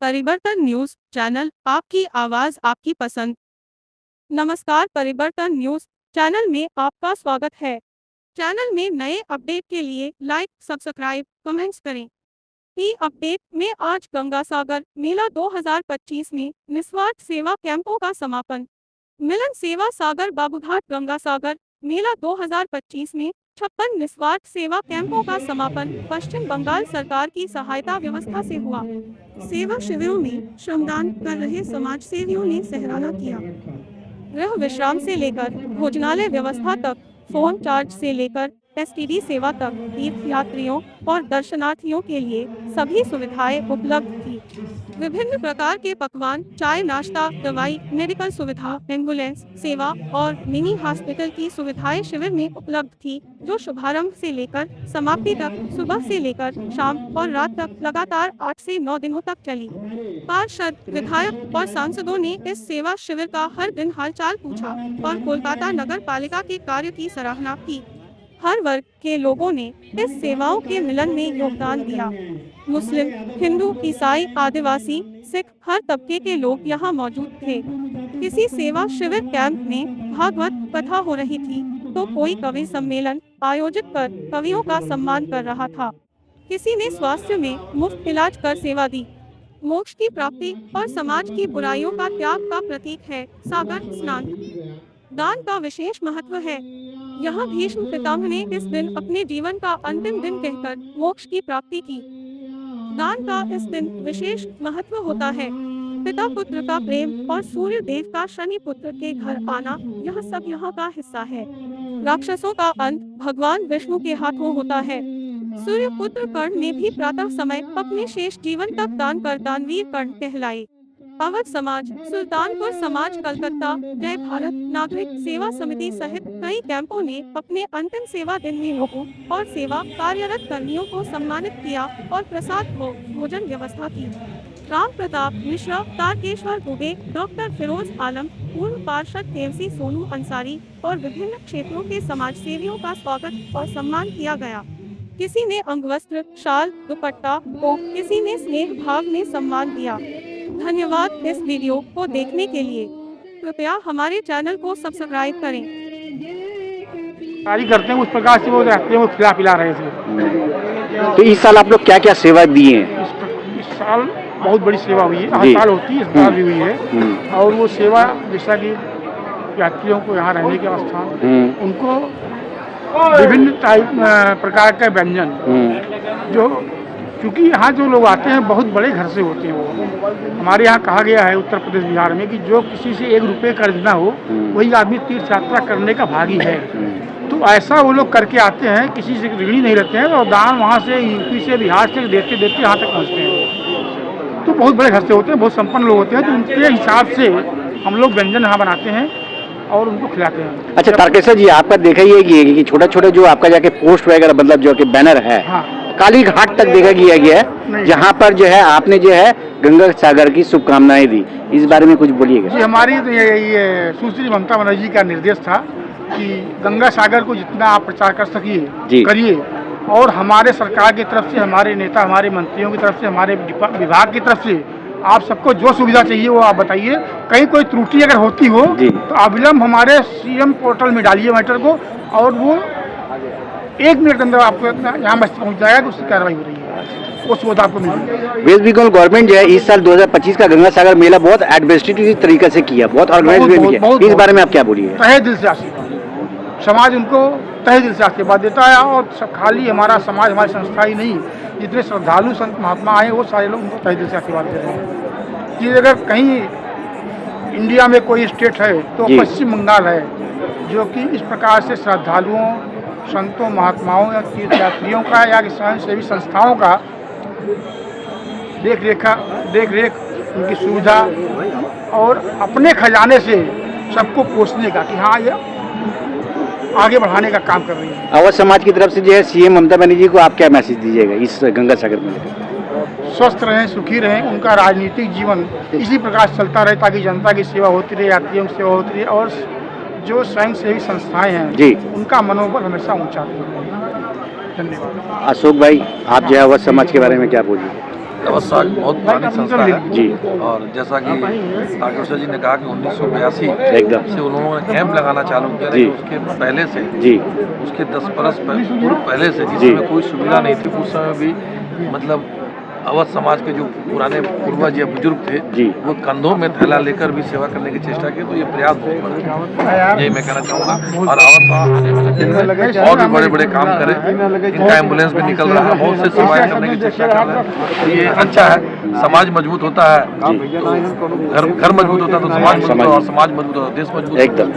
परिवर्तन news channel, आपकी आवाज आपकी पसंद। नमस्कार, परिवर्तन न्यूज चैनल में आपका स्वागत है। चैनल में नए अपडेट के लिए लाइक, सब्सक्राइब, कमेंट्स करें। ई अपडेट में आज गंगासागर मेला 2025 में निस्वार्थ सेवा कैंपों का समापन। मिलन सेवा सागर बाबूघाट गंगासागर मेला 2025 में 56 निस्वार्थ सेवा कैंपों का समापन पश्चिम बंगाल सरकार की सहायता व्यवस्था से हुआ। सेवा शिविरों में श्रमदान कर रहे समाज सेवियों ने सराहना किया। गृह विश्राम से लेकर भोजनालय व्यवस्था तक, फोन चार्ज से लेकर एसटीडी सेवा तक तीर्थ यात्रियों और दर्शनार्थियों के लिए सभी सुविधाएं उपलब्ध थी। विभिन्न प्रकार के पकवान, चाय, नाश्ता, दवाई, मेडिकल सुविधा, एम्बुलेंस सेवा और मिनी हॉस्पिटल की सुविधाएं शिविर में उपलब्ध थी, जो शुभारंभ से लेकर समाप्ति तक सुबह से लेकर शाम और रात तक लगातार 8 से 9 दिनों तक चली। पार्षद, विधायक और सांसदों ने इस सेवा शिविर का हर दिन हालचाल पूछा और कोलकाता नगर पालिका के कार्य की सराहना की। हर वर्ग के लोगों ने इस सेवाओं के मिलन में योगदान दिया। मुस्लिम, हिंदू, ईसाई, आदिवासी, सिख, हर तबके के लोग यहाँ मौजूद थे। किसी सेवा शिविर कैंप में भागवत कथा हो रही थी तो कोई कवि सम्मेलन आयोजित कर कवियों का सम्मान कर रहा था। किसी ने स्वास्थ्य में मुफ्त इलाज कर सेवा दी। मोक्ष की प्राप्ति और समाज की बुराइयों का त्याग का प्रतीक है सागर स्नान। दान का विशेष महत्व है। यहाँ भीष्म पितामह ने इस दिन अपने जीवन का अंतिम दिन कहकर मोक्ष की प्राप्ति की। दान का इस दिन विशेष महत्व होता है। पिता पुत्र का प्रेम और सूर्य देव का शनि पुत्र के घर आना, यह सब यहाँ का हिस्सा है। राक्षसों का अंत भगवान विष्णु के हाथों होता है। सूर्य पुत्र कर्ण ने भी प्रातः समय अपने शेष जीवन तक दान कर दानवीर कर्ण कहलाए। अवध समाज, सुल्तानपुर समाज, कलकत्ता, जय भारत नागरिक सेवा समिति सहित कई कैंपों ने अपने अंतिम सेवा दिन में लोगों और सेवा कार्यरत कर्मियों को सम्मानित किया और प्रसाद व भोजन व्यवस्था की। राम प्रताप मिश्रा, तारकेश्वर दुबे, डॉक्टर फिरोज आलम, पूर्व पार्षद केवसी सोनू अंसारी और विभिन्न क्षेत्रों के समाज सेवियों का स्वागत और सम्मान किया गया। किसी ने अंगवस्त्र, शाल, दुपट्टा तो किसी ने स्नेह भाव में सम्मान दिया। धन्यवाद इस वीडियो को देखने के लिए। कृपया हमारे चैनल को सब्सक्राइब करें। कार्य करते हैं उस प्रकार से वो रहते हैं, वो खिला पिला रहे थे। तो इस साल आप लोग क्या क्या सेवा दिए हैं? इस साल बहुत बड़ी सेवा हुई है, हर साल होती है, इस बार भी हुई है। और वो सेवा जैसा कि यात्रियों को यहाँ रहने की व्यवस्था, उनको विभिन्न प्रकार के व्यंजन, जो क्योंकि यहाँ जो लोग आते हैं बहुत बड़े घर से होते हैं। वो हमारे यहाँ कहा गया है उत्तर प्रदेश बिहार में कि जो किसी से 1 रुपये कर्ज ना हो वही आदमी तीर्थ यात्रा करने का भागी है। तो ऐसा वो लोग करके आते हैं, किसी से ऋणी नहीं रहते हैं और दान वहाँ से यूपी से बिहार से देते देते यहाँ तक पहुँचते हैं। तो बहुत बड़े घर से होते हैं, बहुत संपन्न लोग होते हैं। तो उनके हिसाब से हम लोग व्यंजन यहाँ बनाते हैं और उनको खिलाते हैं। अच्छा तारकेश्वर जी, आपका देखा ही है कि छोटा छोटा जो आपका जाके पोस्ट वगैरह मतलब जो कि बैनर है, हाँ, काली घाट तक देखा गया है, जहाँ पर जो है आपने जो है गंगा सागर की शुभकामनाएं दी। इस बारे में कुछ बोलिएगा। जी, हमारी तो ये सुश्री ममता बनर्जी का निर्देश था कि गंगा सागर को जितना आप प्रचार कर सकिए करिए। और हमारे सरकार की तरफ से, हमारे नेता, हमारे मंत्रियों की तरफ से, हमारे विभाग की तरफ से आप सबको जो सुविधा चाहिए वो आप बताइए। कहीं कोई त्रुटि अगर होती हो तो अविलंब हमारे सीएम पोर्टल में डालिए मैटर को, और वो 1 मिनट के अंदर आपको यहाँ मैसेज पहुँच जाएगा कि उसकी कार्रवाई हो रही है, वो सुविधा आपको मिलेगी। वेस्ट बंगाल गवर्नमेंट जो है इस साल 2025 का गंगा सागर मेला बहुत एडमिनिस्ट्रेटिव तरीके से किया, बहुत ऑर्गेनाइज भी किया। इस बारे में आप क्या बोलिए? तहे दिल से आशीर्वाद, समाज उनको तहे दिल से आशीर्वाद देता है। और खाली हमारा समाज, हमारी संस्था ही नहीं, जितने श्रद्धालु संत महात्मा आए वो सारे लोग उनको तहे दिल से आशीर्वाद दे रहे हैं। कि अगर कहीं इंडिया में कोई स्टेट है तो पश्चिम बंगाल है, जो कि इस प्रकार से श्रद्धालुओं, संतों, महात्माओं या तीर्थयात्रियों का या स्वयंसेवी संस्थाओं का देख रेख उनकी सुविधा और अपने खजाने से सबको पोषने का, कि हाँ ये आगे बढ़ाने का काम कर रही है। अवध समाज की तरफ से जो है सीएम ममता बनर्जी को आप क्या मैसेज दीजिएगा इस गंगा सागर में? स्वस्थ रहें, सुखी रहें, उनका राजनीतिक जीवन इसी प्रकार चलता रहे ताकि जनता की सेवा होती रहे, यात्रियों की सेवा होती रहे और जो स्वयंसेवी संस्थाएं हैं जी, उनका मनोबल हमेशा ऊंचा रहे। धन्यवाद। अशोक भाई, आप जो है अवध समाज के बारे में क्या बोलिए? अवस्था बहुत पुरानी संस्था है जी। और जैसा कि डॉक्टर जी ने कहा कि 1982 एकदम से उन्होंने कैंप लगाना चालू किया, जी। लेकिन उसके पहले से जी उसके 10 बरस पूर्व पहले से जिसमें कोई सुविधा नहीं थी, उस समय भी मतलब अवध समाज के जो पुराने पूर्वज या बुजुर्ग थे जी। वो कंधों में थैला लेकर भी सेवा करने की चेष्टा की, तो ये प्रयास बहुत बड़ा है, यही मैं कहना चाहूँगा। और अवध समाज आने वाले दिन में और भी बड़े बड़े काम करें, इनका एम्बुलेंस भी निकल रहा है, बहुत से सेवाएं करने की चेष्टा कर रहे हैं, तो ये अच्छा है। समाज मजबूत होता है तो घर मजबूत होता है, तो समाज मजबूत होता है, और समाज मजबूत होता है देश मजबूत होता है। एकदम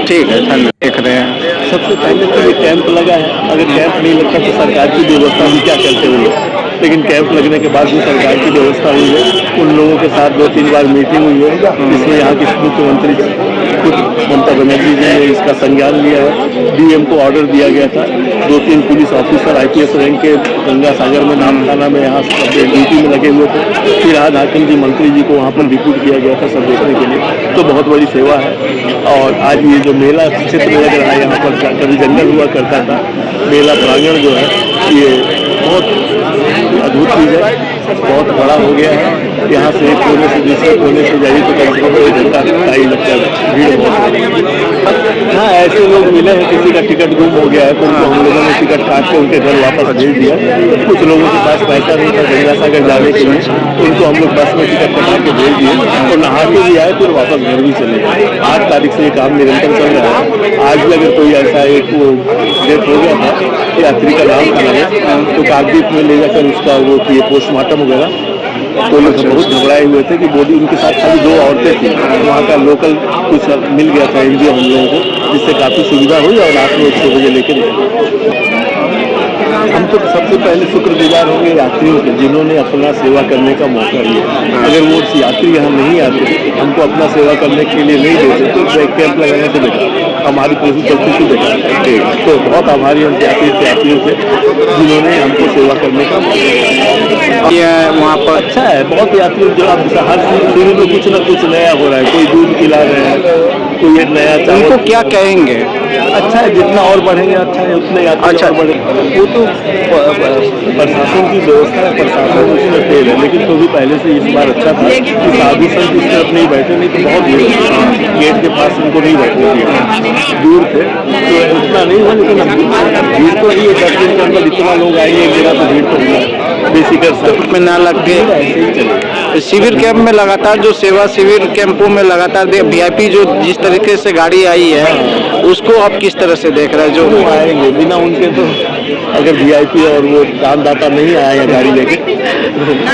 ठीक है, धन्यवाद। देख रहे हैं सबसे पहले तो ये कैंप लगा है, अगर कैंप नहीं लगता तो सरकार की व्यवस्था भी क्या करते हुए, लेकिन कैंप लगने के बाद भी सरकार की व्यवस्था हुई है। उन लोगों के साथ 2-3 बार मीटिंग हुई है, जिसमें यहाँ की मुख्यमंत्री खुद ममता बनर्जी जी ने इसका संज्ञान लिया है। डीएम को ऑर्डर दिया गया था, 2-3 पुलिस ऑफिसर IPS रैंक के गंगा सागर में नामखाना में यहाँ ड्यूटी में लगे हुए थे। फिर आज हाकिम जी मंत्री जी को वहाँ पर रिपोर्ट किया गया था सब देखने के लिए, तो बहुत बड़ी सेवा है। और आज ये जो मेला क्षेत्र लग रहा है यहाँ पर, कभी जंगल हुआ करता था, मेला प्रांगण जो है ये बहुत अद्भुत चीज़ है, बहुत बड़ा हो गया है। यहाँ से एक कोने से दूसरे कोने से जाइए तो कम से कम 1 घंटा का ही लगता है, भीड़ बहुत। हाँ, ऐसे लोग मिले हैं, किसी का टिकट गुम हो गया है तो उनको हम लोगों ने टिकट काट के उनके घर वापस भेज दिया। कुछ लोगों के पास पैसा नहीं था गंगा सागर जाने के लिए, उनको हम लोग बस में टिकट कटा के भेज दिए और नहा के भी आए, फिर वापस घर भी चले गए। 8 तारीख से ये काम निरंतर चल रहा है। आज भी अगर कोई ऐसा एक वो डेथ हो गया था, यात्री का नाम था तो काकद्वीप में ले जाकर उसका वो किए पोस्टमार्टम वगैरह, तो लोग बहुत घबराए हुए थे कि बॉडी, उनके साथ खाली 2 औरतें थी। वहाँ का लोकल कुछ मिल गया था NGO हम लोगों को, जिससे काफ़ी सुविधा हुई और रात में 6 बजे लेकर हम तो सबसे पहले शुक्रगुजार होंगे यात्रियों के, जिन्होंने अपना सेवा करने का मौका दिया। अगर वो यात्री यहाँ नहीं आते, हमको अपना सेवा करने के लिए नहीं देते, तो एक कैंप लगाने से बेकार, हमारी कोशिश चलती थी बेकार। तो बहुत आभारी हम यात्रियों से, जिन्होंने हमको सेवा करने का मौका दिया। वहाँ पर अच्छा है, बहुत यात्री जो अब हर शुरू में कुछ ना कुछ नया हो रहा है, कोई दूध पिला रहे हैं, कोई एक नया चावल। उनको क्या कहेंगे? अच्छा है, जितना और बढ़ेंगे अच्छा है, उतने यात्री अच्छा और बढ़ेंगे। वो तो प्रशासन की व्यवस्था है, प्रशासन उसमें फेल है, लेकिन तो भी पहले से इस बार अच्छा था कि साधु संत इस तरफ नहीं बैठे, नहीं तो बहुत भीड़ गेट के पास उनको नहीं बैठने दिया, दूर थे तो इतना नहीं हुआ, लेकिन भीड़ तो ही 10 दिन के अंदर इतना लोग आएंगे, मेरा तो भीड़ तो हुआ बेसिकर सब में ना लग के ऐसे ही चले। शिविर कैंप में लगातार जो सेवा शिविर कैंपों में लगातार VIP जो जिस तरीके से गाड़ी आई है, उसको आप किस तरह से देख रहे हैं? जो वो आएंगे बिना उनके, तो अगर VIP और वो दानदाता नहीं आया गाड़ी लेके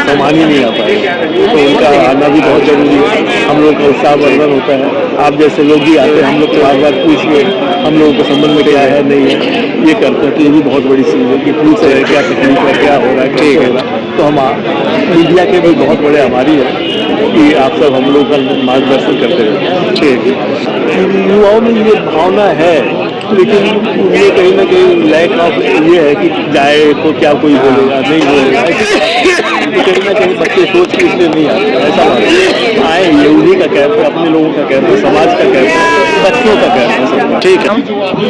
सामान ही नहीं आ पाएगा, तो उनका आना भी बहुत जरूरी है। हम लोग का उत्साहवर्धन होता है, आप जैसे लोग भी आते हैं, हम लोग को बार पूछ के हम लोगों के संबंध में क्या है नहीं है ये करते हैं, तो ये भी बहुत बड़ी चीज़ है कि पूछ रहे हैं क्या तकलीफ है, क्या हो रहा है, कैसे हो रहा है। तो हम मीडिया के भी बहुत बड़े आभारी हैं कि आप सब हम लोग का मार्गदर्शन करते रहते हैं। ठीक, युवाओं में ये भावना है, लेकिन ये कहीं ना कहीं लैक ऑफ ये है कि जाए तो क्या कोई बोलेगा, नहीं बोलेगा, कहीं ना कहीं बच्चे सोच के इसलिए नहीं आते। ऐसा बात आए, ये उन्हीं का कैंप है, अपने लोगों का कैंप है, समाज का कैंप है, बच्चों का कैंप है सबका। ठीक है,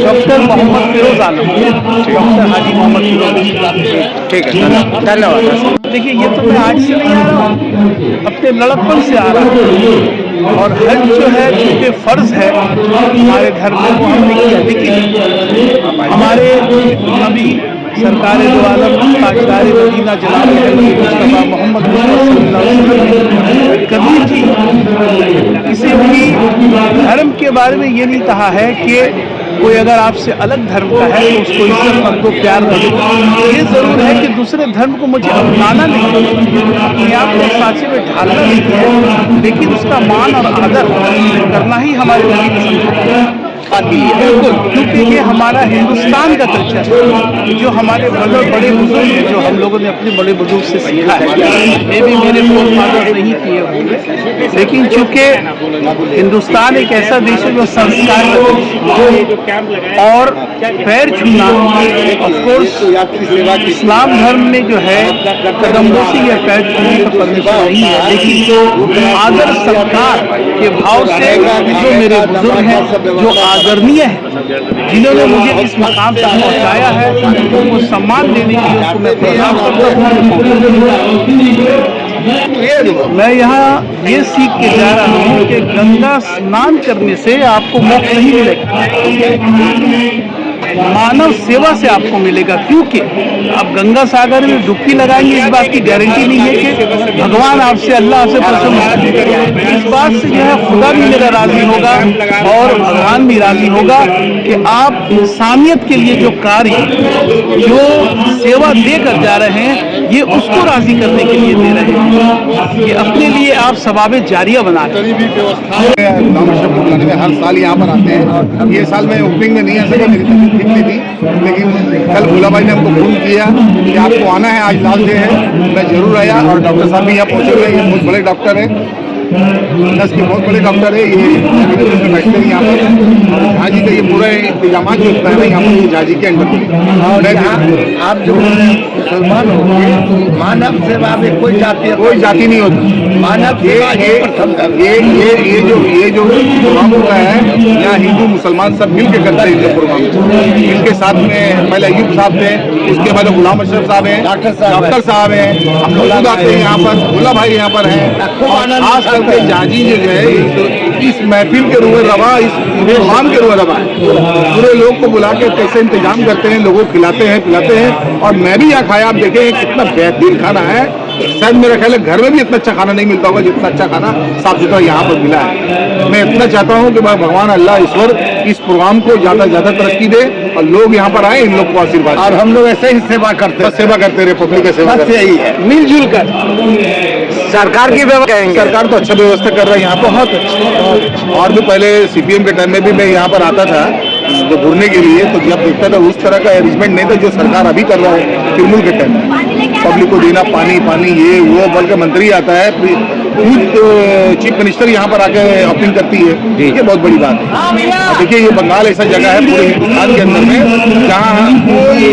डॉक्टर मोहम्मद फिरोज आलम, डॉक्टर हाजी मोहम्मद फिरोज। ठीक है, धन्यवाद। देखिए, ये तो मैं आज से नहीं आ रहा हूँ, अपने लड़कपन से आ रहा हूँ, और हज जो है चूँकि फ़र्ज़ है हमारे घर में, वो हमने किया। लेकिन हमारे अभी सरकार दो आलम ताजदार मदीना जनाब मुस्तफ़ा मोहम्मद सल्लल्लाहु अलैहि वसल्लम ने कभी भी किसी भी धर्म के बारे में ये नहीं कहा है कि कोई अगर आपसे अलग धर्म का है तो उसको इज्जत मत दो, प्यार मत दो। ये ज़रूर है कि दूसरे धर्म को मुझे अपनाना नहीं है, अपने आप को सांचे में ढालना नहीं है, लेकिन उसका मान और आदर करना ही हमारे नबी पसंद बिल्कुल, क्योंकि ये हमारा हिंदुस्तान का कल्चर है, जो हमारे बड़े बुजुर्ग हैं, जो हम लोगों ने अपने बड़े बुजुर्ग से सीखा है। ये भी मेरे फोर फादर नहीं किए होंगे, लेकिन चूँकि हिंदुस्तान एक ऐसा देश है जो संस्कार और पैर छूना, ऑफकोर्स इस्लाम धर्म में जो है कदमों से यह पैर छूने का परमिशन नहीं है, लेकिन आदर सत्कार के भाव से जो मेरे बुजुर्ग हैं, जो आदरणीय है, जिन्होंने मुझे इस मकाम तक पहुंचाया है, उनको सम्मान देने के लिए मैं प्रणाम करता हूं। मैं यहाँ ये सीख के जा रहा हूँ कि गंगा स्नान करने से आपको मोक्ष नहीं मिलेगा, मानव सेवा से आपको मिलेगा। क्योंकि आप गंगा सागर में डुबकी लगाएंगे, इस बात की गारंटी नहीं है कि भगवान आपसे, अल्लाह आपसे प्रसन्न होगा। इस बात से यह खुदा भी मेरा राजी होगा और भगवान भी राजी होगा कि आप इंसानियत के लिए जो कार्य, जो सेवा देकर जा रहे हैं, ये उसको राजी करने के लिए दे रहे हैं। ये अपने लिए आप सवाबे जारिया बना रहे हैं। बुलाने में हर साल यहाँ पर आते हैं। ये साल में ओपनिंग में नहीं आ सका, मेरी तबीयत ठीक नहीं थी, लेकिन कल भोला भाई ने हमको फोन किया कि आपको आना है, आज लास्ट डे है। मैं जरूर आया और डॉक्टर साहब भी यहाँ पहुँचे हुए हैं। ये बहुत बड़े डॉक्टर हैं, नस के बहुत बड़े डॉक्टर है। ये बैठते हैं यहाँ पर। झाजी का ये पूरा इंतजाम जो होता है ना यहाँ पर, ये झाजी के अंडर में। आप जो मुसलमान हो, मानव सेवा में कोई जाति नहीं होती। मानव ये जो प्रोग्राम होता है, यहाँ हिंदू मुसलमान सब मिल के करते हैं। ये प्रोग्राम इनके साथ में पहले अयूब साहब थे, उसके बाद गुलाम अशरफ साहब हैं, डॉक्टर साहब हैं, हम लोग खुद आते हैं यहाँ पर, भोला भाई यहाँ पर हैं। खास करके जाजी जो है इस महफिल के रूए रवा, इस प्रोग्राम के रूए रवा है। पूरे लोग को बुला के कैसे इंतजाम करते हैं, लोगों को खिलाते हैं पिलाते हैं। और मैं भी यहाँ खाया, आप देखें कितना बेहतरीन खाना है। शायद मेरा ख्याल है घर में भी इतना अच्छा खाना नहीं मिलता होगा जितना अच्छा खाना साफ सुथरा यहाँ पर मिला है। मैं इतना चाहता हूँ कि भगवान अल्लाह ईश्वर इस प्रोग्राम को ज्यादा ज्यादा तरक्की दे और लोग यहाँ पर आए, इन लोग को आशीर्वाद। और हम लोग ऐसे ही सेवा करते हैं, सेवा करते रहे, पब्लिक का सेवा करते यही है, मिलजुल कर। सरकार की व्यवस्था कहेंगे? सरकार तो अच्छा व्यवस्था कर रहा है यहाँ, बहुत अच्छा। और भी पहले सीपीएम के टाइम में भी मैं यहाँ पर आता था जो घूरने के लिए, तो जब देखता था उस तरह का अरेंजमेंट नहीं था जो सरकार अभी कर रहा है। तृणमूल के टाइम में पब्लिक को देना पानी पानी ये वो, बल्कि मंत्री आता है, खुद चीफ मिनिस्टर यहाँ पर आके ओपनिंग करती है। ये बहुत बड़ी बात है। और देखिए ये बंगाल ऐसा जगह है पूरे हिंदुस्तान के अंदर में जहाँ कोई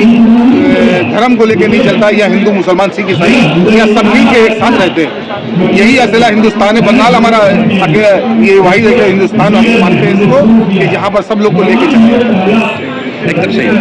धर्म को लेकर नहीं चलता, या हिंदू मुसलमान सिख ईसाई, या सब मिल के एक साथ रहते हैं। यही अकेला हिंदुस्तान है। बंगाल हमारा ये वही जगह हिंदुस्तान हम मानते हैं इसको, कि जहाँ पर सब लोग को लेके चलते हैं। एकदम सही है।